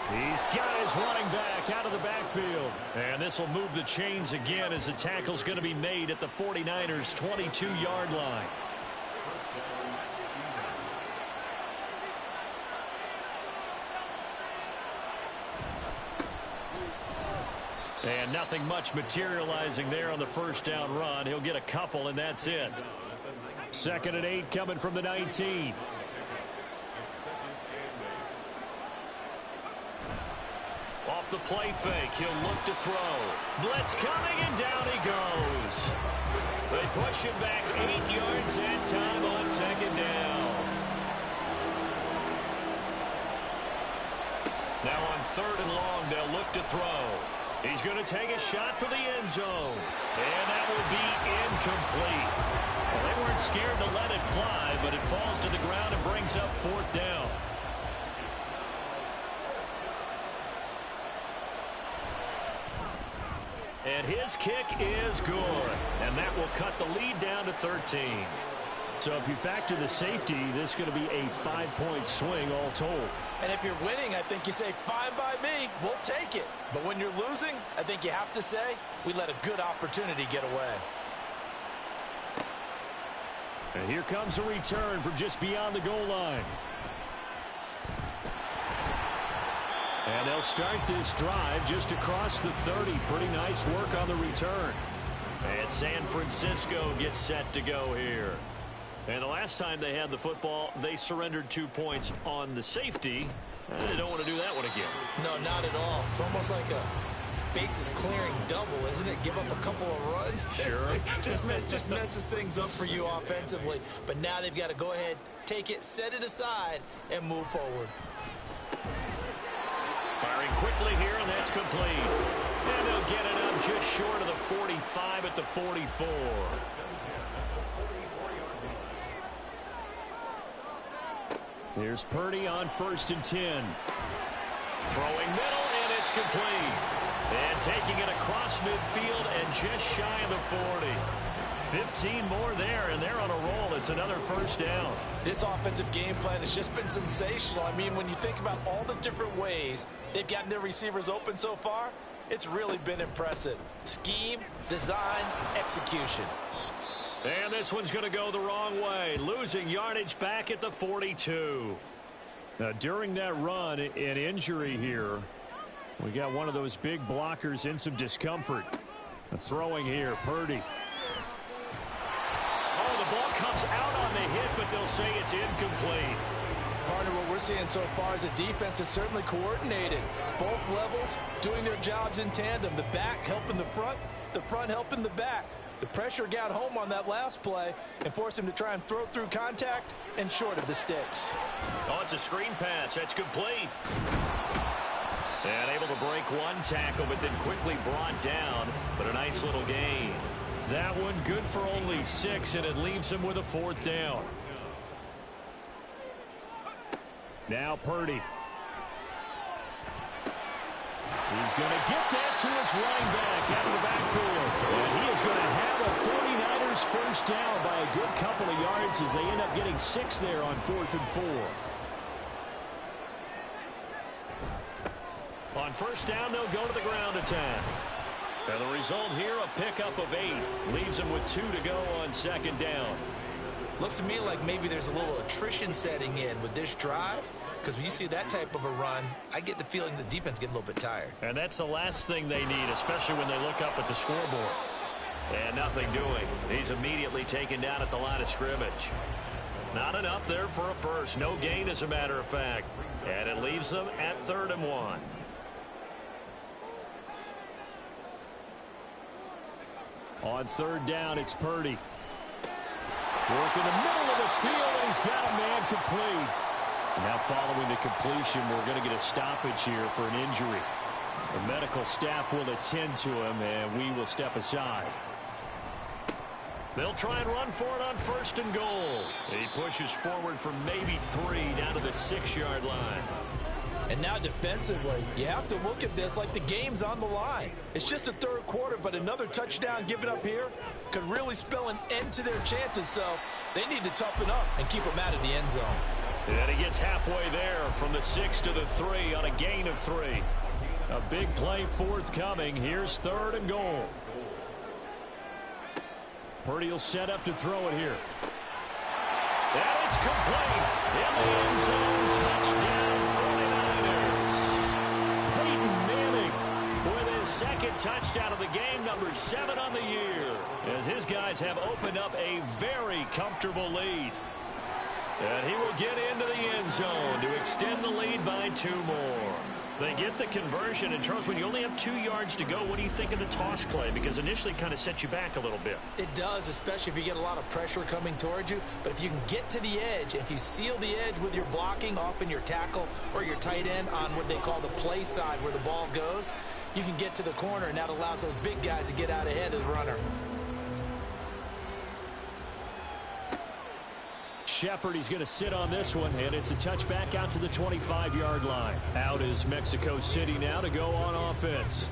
He's got his running back out of the backfield. And this will move the chains again as the tackle's going to be made at the 49ers' 22-yard line. And nothing much materializing there on the first down run. He'll get a couple, and that's it. 2nd and 8 coming from the 19. Off the play fake, he'll look to throw. Blitz coming, and down he goes. They push him back 8 yards that time on 2nd down. Now on 3rd and long, they'll look to throw. He's going to take a shot for the end zone. And that will be incomplete. Well, they weren't scared to let it fly, but it falls to the ground and brings up 4th down. And his kick is good. And that will cut the lead down to 13. So if you factor the safety, this is going to be a 5-point swing all told. And if you're winning, I think you say, fine by me, we'll take it. But when you're losing, I think you have to say, we let a good opportunity get away. And here comes a return from just beyond the goal line. And they'll start this drive just across the 30. Pretty nice work on the return. And San Francisco gets set to go here. And the last time they had the football, they surrendered 2 points on the safety. They don't want to do that one again. No, not at all. It's almost like a bases clearing double, isn't it? Give up a couple of runs. Sure. just messes things up for you offensively. But now they've got to go ahead, take it, set it aside, and move forward. Firing quickly here, and that's complete. And they'll get it up just short of the 45 at the 44. Here's Purdy on 1st and 10. Throwing middle, and it's complete. And taking it across midfield and just shy of the 40. 15 more there, and they're on a roll. It's another first down. This offensive game plan has just been sensational. I mean, when you think about all the different ways they've gotten their receivers open so far, it's really been impressive. Scheme, design, execution. And this one's going to go the wrong way. Losing yardage back at the 42. Now, during that run, an injury here. We got one of those big blockers in some discomfort. Throwing here, Purdy. Oh, the ball comes out on the hit, but they'll say it's incomplete. Partner, what we're seeing so far is a defense is certainly coordinated. Both levels doing their jobs in tandem. The back helping the front helping the back. The pressure got home on that last play and forced him to try and throw through contact and short of the sticks. Oh, it's a screen pass. That's complete. And able to break one tackle, but then quickly brought down. But a nice little gain. That one good for only 6, and it leaves him with a 4th down. Now Purdy. He's going to get that to his running back out of the backfield. And he is going to have a 49ers first down by a good couple of yards as they end up getting 6 there on 4th and 4. On first down, they'll go to the ground attack. And the result here, a pickup of 8. Leaves them with 2 to go on 2nd down. Looks to me like maybe there's a little attrition setting in with this drive, because when you see that type of a run, I get the feeling the defense getting a little bit tired. And that's the last thing they need, especially when they look up at the scoreboard. And nothing doing. He's immediately taken down at the line of scrimmage. Not enough there for a first. No gain, as a matter of fact. And it leaves them at 3rd and 1. On 3rd down, it's Purdy. Work in the middle of the field, and he's got a man complete. Now following the completion, we're going to get a stoppage here for an injury. The medical staff will attend to him, and we will step aside. They'll try and run for it on 1st and goal. He pushes forward for maybe 3 down to the 6-yard line. And now defensively, you have to look at this like the game's on the line. It's just the 3rd quarter, but another touchdown given up here could really spell an end to their chances. So they need to toughen up and keep them out of the end zone. And he gets halfway there from the 6 to the 3 on a gain of 3. A big play forthcoming. Here's 3rd and goal. Purdy will set up to throw it here. And it's complete. In the end zone, touchdown 49ers. Peyton Manning with his 2nd touchdown of the game, number 7 on the year, as his guys have opened up a very comfortable lead. And he will get into the end zone to extend the lead by 2 more. They get the conversion, and Charles, when you only have 2 yards to go, what do you think of the toss play? Because initially it kind of set you back a little bit. It does, especially if you get a lot of pressure coming towards you. But if you can get to the edge, if you seal the edge with your blocking, often your tackle or your tight end on what they call the play side where the ball goes, you can get to the corner, and that allows those big guys to get out ahead of the runner. Shepard, he's going to sit on this one, and it's a touchback out to the 25-yard line. Out is Mexico City now to go on offense.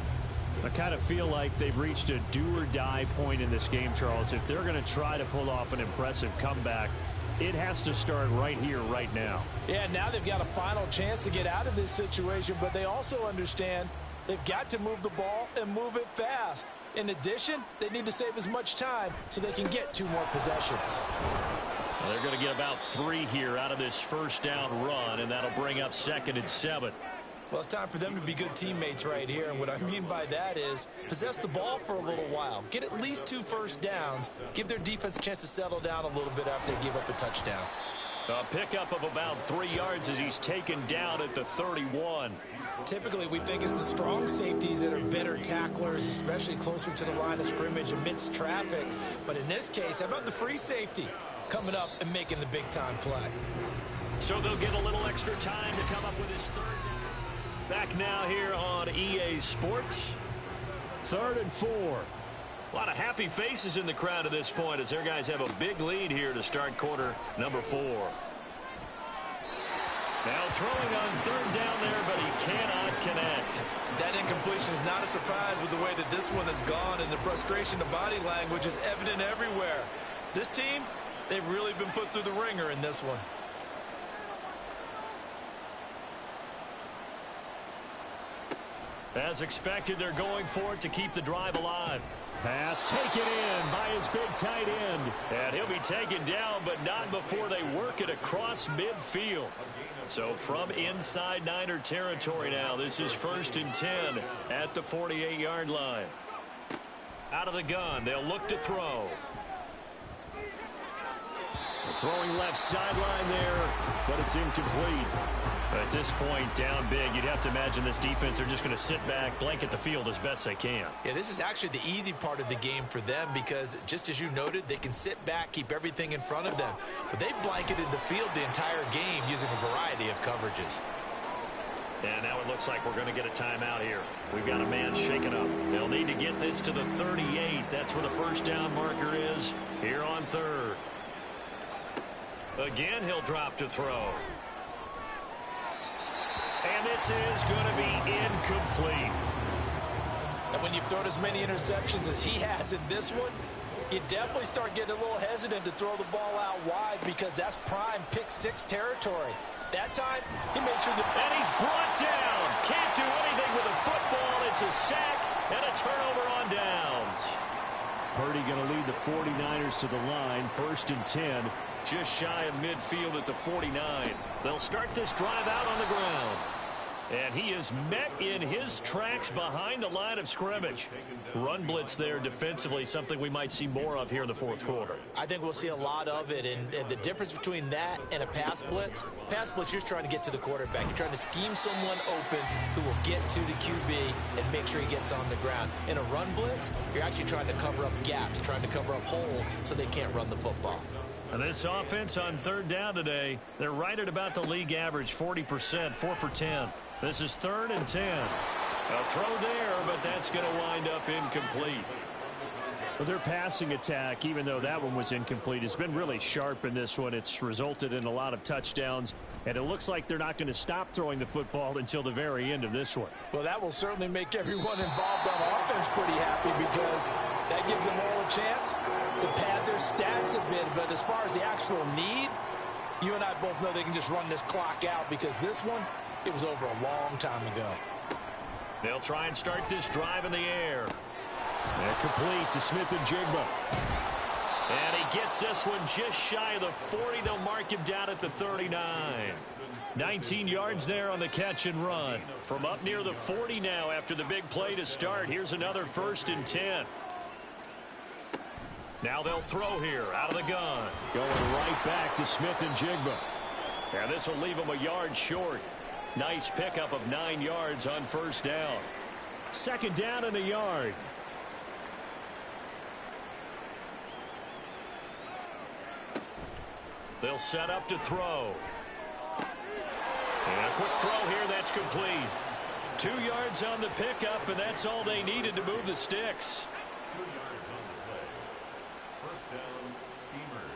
I kind of feel like they've reached a do-or-die point in this game, Charles. If they're going to try to pull off an impressive comeback, it has to start right here, right now. Yeah, now they've got a final chance to get out of this situation, but they also understand they've got to move the ball and move it fast. In addition, they need to save as much time so they can get 2 more possessions. Well, they're going to get about 3 here out of this first down run, and that'll bring up 2nd and 7. Well, it's time for them to be good teammates right here, and what I mean by that is possess the ball for a little while. Get at least 2 first downs. Give their defense a chance to settle down a little bit after they give up a touchdown. A pickup of about 3 yards as he's taken down at the 31. Typically, we think it's the strong safeties that are better tacklers, especially closer to the line of scrimmage amidst traffic. But in this case, how about the free safety coming up and making the big-time play? So they'll get a little extra time to come up with his 3rd down. Back now here on EA Sports. 3rd and 4. A lot of happy faces in the crowd at this point as their guys have a big lead here to start quarter number 4. Now throwing on 3rd down there, but he cannot connect. That incompletion is not a surprise with the way that this one has gone, and the frustration of body language is evident everywhere. This team, they've really been put through the ringer in this one. As expected, they're going for it to keep the drive alive. Pass taken in by his big tight end. And he'll be taken down, but not before they work it across midfield. So from inside Niner territory now, this is 1st and 10 at the 48-yard line. Out of the gun, they'll look to throw. Throwing left sideline there, but it's incomplete. At this point, down big, you'd have to imagine this defense are just going to sit back, blanket the field as best they can. Yeah, this is actually the easy part of the game for them because, just as you noted, they can sit back, keep everything in front of them. But they blanketed the field the entire game using a variety of coverages. And now it looks like we're going to get a timeout here. We've got a man shaken up. They'll need to get this to the 38. That's where the first down marker is here on third. Again, he'll drop to throw. And this is going to be incomplete. And when you've thrown as many interceptions as he has in this one, you definitely start getting a little hesitant to throw the ball out wide because that's prime pick-6 territory. That time, he made sure that... And he's brought down. Can't do anything with a football. It's a sack and a turnover on downs. Purdy going to lead the 49ers to the line. 1st and 10. Just shy of midfield at the 49. They'll start this drive out on the ground. And he is met in his tracks behind the line of scrimmage. Run blitz there defensively, something we might see more of here in the fourth quarter. I think we'll see a lot of it, and the difference between that and a pass blitz, you're just trying to get to the quarterback. You're trying to scheme someone open who will get to the QB and make sure he gets on the ground. In a run blitz, you're actually trying to cover up gaps, trying to cover up holes so they can't run the football. And this offense on third down today, they're right at about the league average, 40%, 4 for 10. This is 3rd and 10. A throw there, but that's going to wind up incomplete. Well, their passing attack, even though that one was incomplete, has been really sharp in this one. It's resulted in a lot of touchdowns, and it looks like they're not going to stop throwing the football until the very end of this one. Well, that will certainly make everyone involved on offense pretty happy because that gives them all a chance to pad their stats a bit. But as far as the actual need, you and I both know they can just run this clock out because this one, it was over a long time ago. They'll try and start this drive in the air. And complete to Smith and Jigba. And he gets this one just shy of the 40. They'll mark him down at the 39. 19 yards there on the catch and run. From up near the 40 now after the big play to start. Here's another 1st and 10. Now they'll throw here out of the gun. Going right back to Smith and Jigba. And this will leave him a yard short. Nice pickup of 9 yards on 1st down. 2nd down in the yard. They'll set up to throw. And a quick throw here, that's complete. 2 yards on the pickup, and that's all they needed to move the sticks. 2 yards on the play. 1st down, Steamers.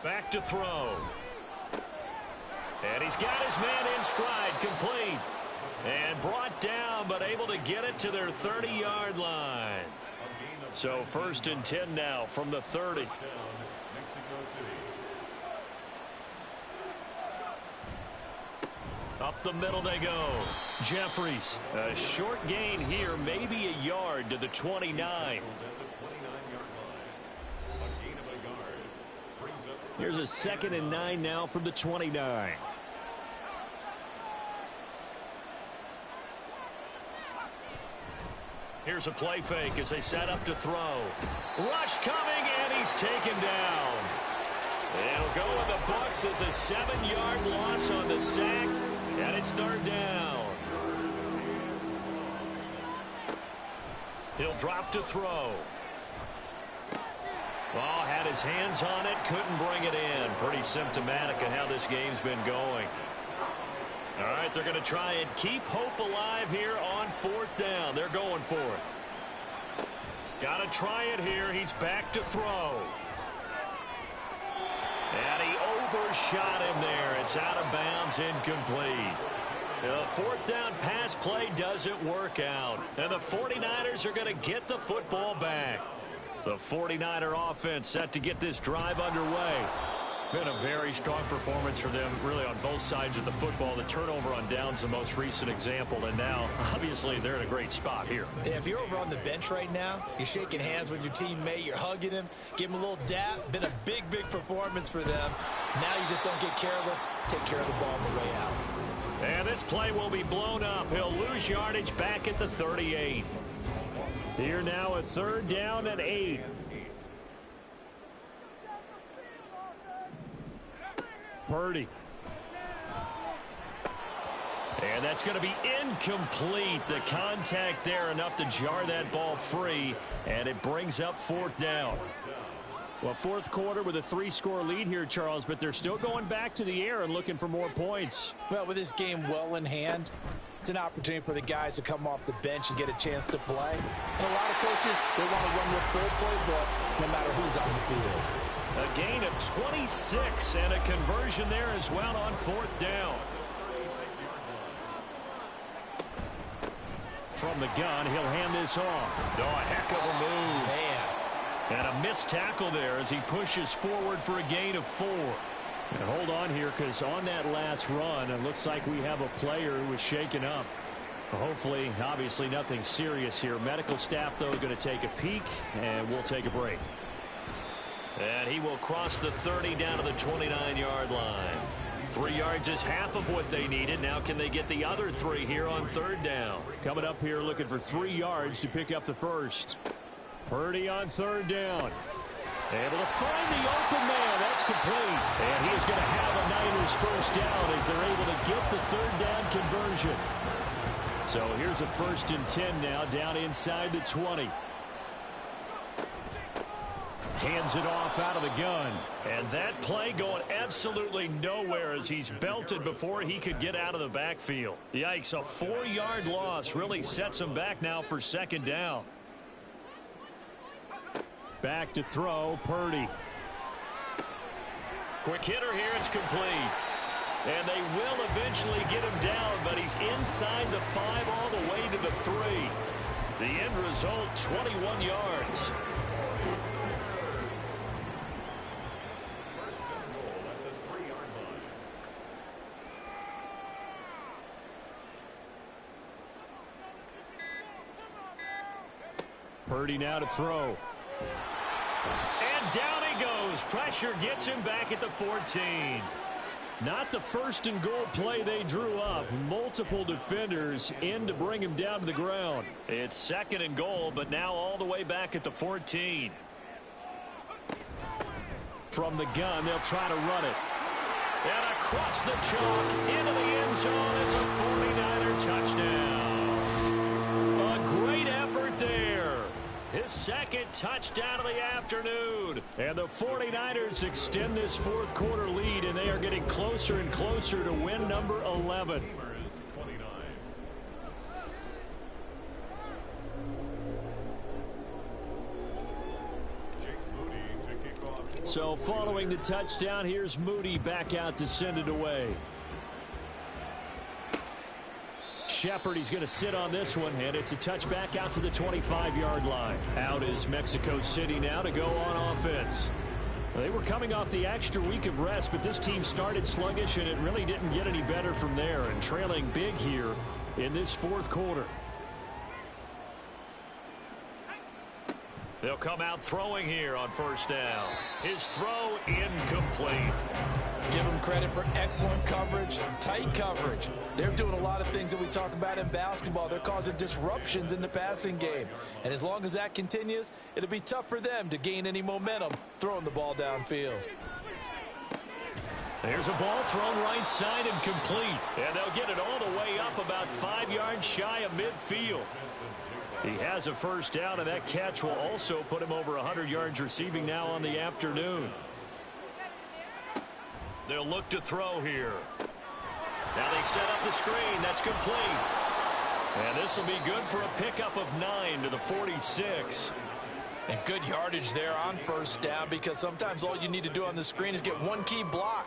Back to throw. And he's got his man in stride, complete. And brought down, but able to get it to their 30-yard line. So 1st and 10 now from the 30. Up the middle they go. Jeffries, a short gain here, maybe a yard to the 29. Here's a 2nd and 9 now from the 29. Here's a play fake as they set up to throw. Rush coming, and he's taken down. It'll go in the books as a 7-yard loss on the sack, and it's 3rd down. He'll drop to throw. Oh, had his hands on it, couldn't bring it in. Pretty symptomatic of how this game's been going. All right, they're going to try and keep hope alive here on 4th down. They're going for it. Got to try it here. He's back to throw. And he overshot him there. It's out of bounds, incomplete. The 4th down pass play doesn't work out. And the 49ers are going to get the football back. The 49er offense set to get this drive underway. Been a very strong performance for them, really, on both sides of the football. The turnover on downs, the most recent example, and now, obviously, they're in a great spot here. Yeah, if you're over on the bench right now, you're shaking hands with your teammate, you're hugging him, give him a little dap. Been a big, big performance for them. Now you just don't get careless. Take care of the ball on the way out. And this play will be blown up. He'll lose yardage back at the 38. Here now, a 3rd down and 8. Purdy. And that's going to be incomplete. The contact there enough to jar that ball free, and it brings up 4th down. Well, 4th quarter with a 3-score lead here, Charles, but they're still going back to the air and looking for more points. Well, with this game well in hand, it's an opportunity for the guys to come off the bench and get a chance to play. And a lot of coaches, they want to run with full playbook no matter who's on the field. A gain of 26 and a conversion there as well on 4th down. From the gun, he'll hand this off. Oh, a heck of a move. Man. And a missed tackle there as he pushes forward for a gain of 4. And hold on here, because on that last run, it looks like we have a player who was shaken up. Hopefully, obviously nothing serious here. Medical staff, though, going to take a peek, and we'll take a break. And he will cross the 30 down to the 29-yard line. 3 yards is half of what they needed. Now can they get the other 3 here on 3rd down? Coming up here looking for 3 yards to pick up the first. Purdy on 3rd down. Able to find the open man. That's complete. And he is going to have a Niners first down as they're able to get the 3rd down conversion. So here's a 1st and 10 now down inside the 20. Hands it off out of the gun. And that play going absolutely nowhere as he's belted before he could get out of the backfield. Yikes, a 4-yard loss really sets him back now for 2nd down. Back to throw, Purdy. Quick hitter here, it's complete. And they will eventually get him down, but he's inside the 5 all the way to the 3. The end result, 21 yards. Purdy now to throw. And down he goes. Pressure gets him back at the 14. Not the 1st and goal play they drew up. Multiple defenders in to bring him down to the ground. It's 2nd and goal, but now all the way back at the 14. From the gun, they'll try to run it. And across the chalk into the end zone. It's a 49er touchdown. A great effort there. His 2nd touchdown of the afternoon. And the 49ers extend this 4th quarter lead, and they are getting closer and closer to win number 11. So following the touchdown, here's Moody back out to send it away. Shepard, he's going to sit on this one, and it's a touchback out to the 25-yard line. Out is Mexico City now to go on offense. They were coming off the extra week of rest, but this team started sluggish, and it really didn't get any better from there, and trailing big here in this 4th quarter. They'll come out throwing here on 1st down. His throw incomplete. Give them credit for excellent coverage, tight coverage. They're doing a lot of things that we talk about in basketball. They're causing disruptions in the passing game. And as long as that continues, it'll be tough for them to gain any momentum throwing the ball downfield. There's a ball thrown right side and complete. And they'll get it all the way up about 5 yards shy of midfield. He has a first down, and that catch will also put him over 100 yards receiving now on the afternoon. They'll look to throw here. Now they set up the screen. That's complete. And this will be good for a pickup of 9 to the 46. And good yardage there on first down, because sometimes all you need to do on the screen is get one key block.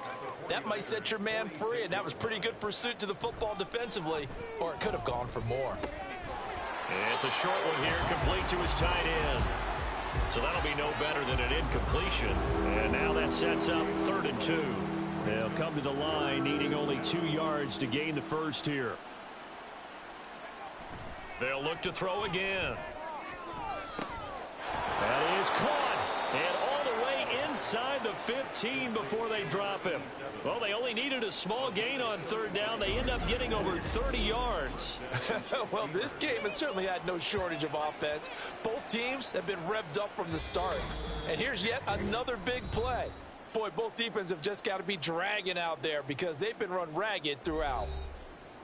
That might set your man free, and that was pretty good pursuit to the football defensively, or it could have gone for more. And it's a short one here, complete to his tight end. So that'll be no better than an incompletion. And now that sets up 3rd and 2. They'll come to the line, needing only 2 yards to gain the first here. They'll look to throw again. That is caught. And all the way inside the 15 before they drop him. Well, they only needed a small gain on 3rd down. They end up getting over 30 yards. Well, this game has certainly had no shortage of offense. Both teams have been revved up from the start. And here's yet another big play. Boy, both defenses have just got to be dragging out there because they've been run ragged throughout.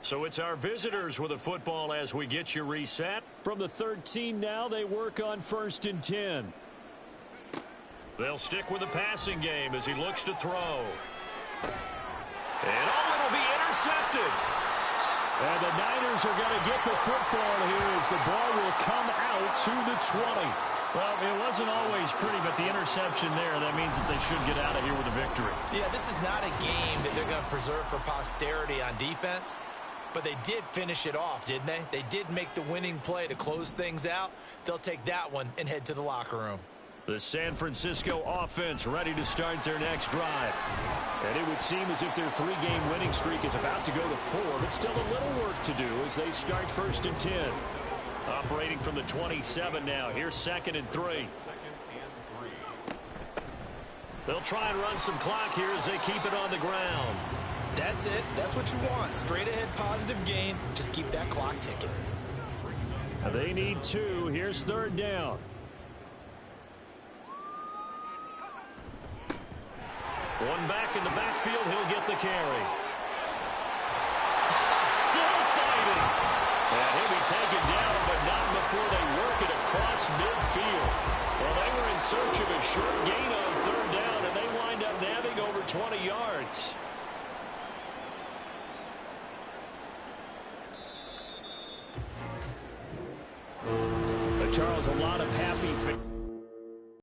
So it's our visitors with a football as we get you reset. From the 13 now, they work on 1st and 10. They'll stick with the passing game as he looks to throw. And it'll be intercepted. And the Niners are going to get the football here as the ball will come out to the 20. Well, it wasn't always pretty, but the interception there, that means that they should get out of here with a victory. Yeah, this is not a game that they're going to preserve for posterity on defense, but they did finish it off, didn't they? They did make the winning play to close things out. They'll take that one and head to the locker room. The San Francisco offense ready to start their next drive. And it would seem as if their 3-game winning streak is about to go to 4, but still a little work to do as they start 1st and 10. Operating from the 27 now. Here's 2nd and 3. They'll try and run some clock here as they keep it on the ground. That's it. That's what you want. Straight ahead positive gain. Just keep that clock ticking. They need 2. Here's 3rd down. One back in the backfield. He'll get the carry. Still fighting. And he'll be taken down, but not before they work it across midfield. Well, they were in search of a short gain on 3rd down, and they wind up nabbing over 20 yards. Charles, a lot of happy fans.